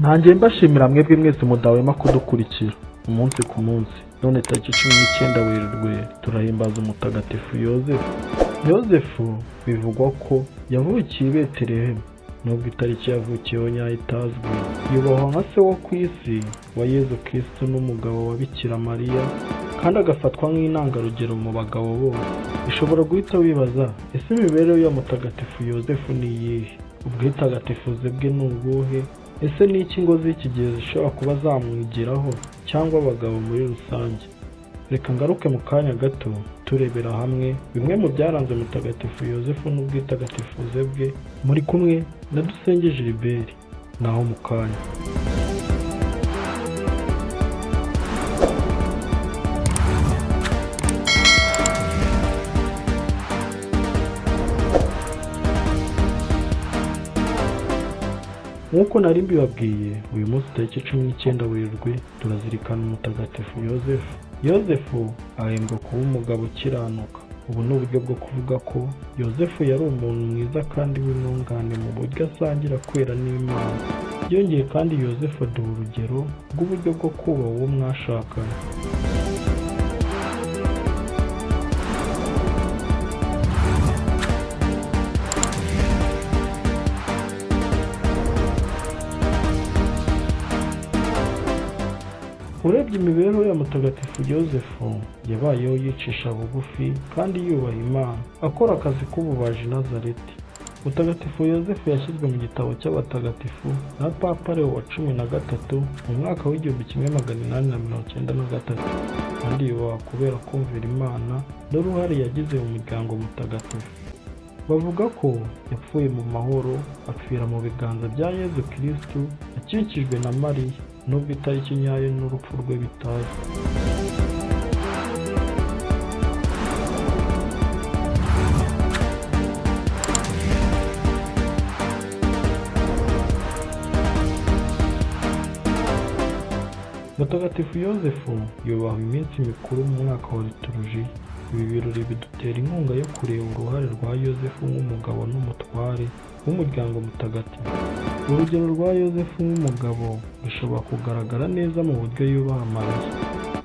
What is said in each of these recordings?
Nanjye mbashimira mwebwe mwese mudahwema kudukurikira umunsi ku munsi. None tariki 19 Werurwe turahimbaza umutagatifu Yozefu. Yozefu bivugwa ko yavukiye i Betelehemu, nubwo itariki yavukiyeho nyayo itazwi. Yubahwa nka se wo ku isi wa Yezu Kristo n'umugabo wa Bikira Mariya, kandi agafatwa nk'intangarugero mu bagabo bose. Bishobora guhita wibaza, ese imibereho ya mutagatifu Yozefu ni iyihe? Ubwitagatifuze bwe ni ubuhe? Ese ni iki ngo z'iki gihe zishobora kuba zamwigiraho cyangwa abagabo muri rusange? Reka ngaruke mu kanya gato turebera hamwe bimwe mu byaranze mutagatifu Yozefu n'ubwitagatifuze bwe, muri kumwe na Dusenge Gilbert. Naho mu kanya. Nk'uko nari mbibabwiye, uyu munsi tariki 19 Werurwe turazirikana umutagatifu Yozefu. Yozefu ahembwa kuba umugabo ukiranuka. Ubu ni uburyo bwo kuvuga ko Yozefu yari umuntu mwiza kandi w'intungane mu buryo asangira kwera n'Imana. Byongeye kandi Yozefu aduha urugero rw'uburyo bwo kubaha uwo mwashakanye. Urebye imibereho ya mutagatifu Yozefu, yabayeho yicisha bugufi kandi yubaha Imana, akora akazi k'ububaji Nazareti. Mutagatifu Yozefu yashyizwe mu gitabo cy'abatagatifu na Papa Leo wa 13 mu mwaka w'1893, kandi yubahwa kubera kumvira Imana n'uruhare yagize mu muryango mutagatifu. Bavuga ko yapfuye mu mahoro, apfira mu biganza bya Yezu Kristo, akikijwe na Mariya, nubwo itariki nyayo n'urupfu rwe bitazwi. Mutagatifu Yozefu yubahwa iminsi mikuru mu mwaka wa liturujia. Ibi birori bidutera inkunga yo kureba uruhare rwa Yozefu nk'umugabo n'umutware w'umuryango mutagatifu. Urugero rwa Yozefu nk'umugabo rushobora kugaragara neza mu buryo yubaha Mariya.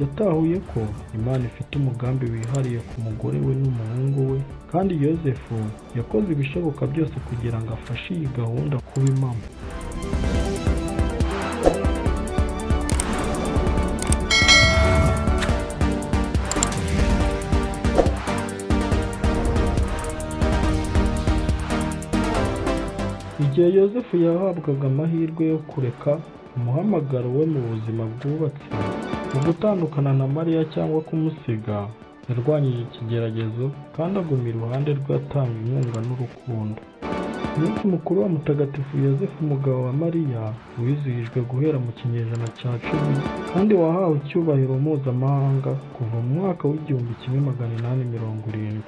Yatahuye ko Imana ifite umugambi wihariye ku mugore we n'umuhungu we, kandi Yozefu yakoze ibishoboka byose kugira ngo afashe iyi gahunda kuba impamo. Igihe Yozefu yahabwaga amahirwe yo kureka umuhamagaro we mu buzima bwubatse, mu gutandukana na Mariya cyangwa kumusiga, yarwanyije ikigeragezo kandi aguma iruhande rwe atanga inkunga n'urukundo. Umunsi mukuru wa mutagatifu Yozefu umugabo wa Mariya wizihijwe guhera mu kinyejana cya 10 kandi wahawe icyubahiro mpuzamahanga kuva mu mwaka w'1870.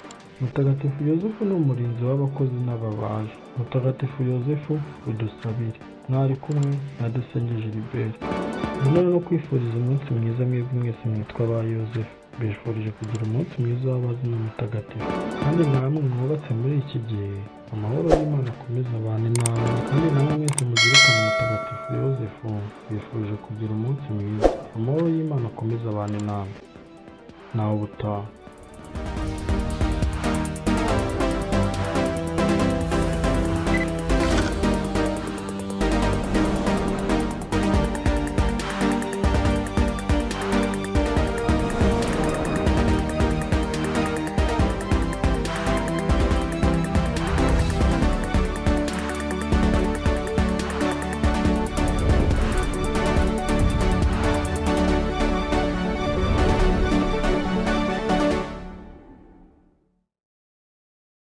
Mutagatifu Yozefu ni umurinzi w'abakozi n'ababaji. Mutagatifu Yozefu udusabire. Mwari kumwe na Dusenge Gilbert. Nyuma no kwifuriza umunsi mwiza mwebwe mwese mwitwa ba Yozefu. Bifurije kugira umunsi mwiza w'abazina mutagatifu. Kandi namwe mwubatse muri iki gihe, amahoro y'Imana akomeza abane namwe, kandi namwe mwese muzirikana mutagatifu Yozefu. Bifurije kugira umunsi mwiza. Amahoro y'Imana akomeza abane namwe. Nawe ubutaha.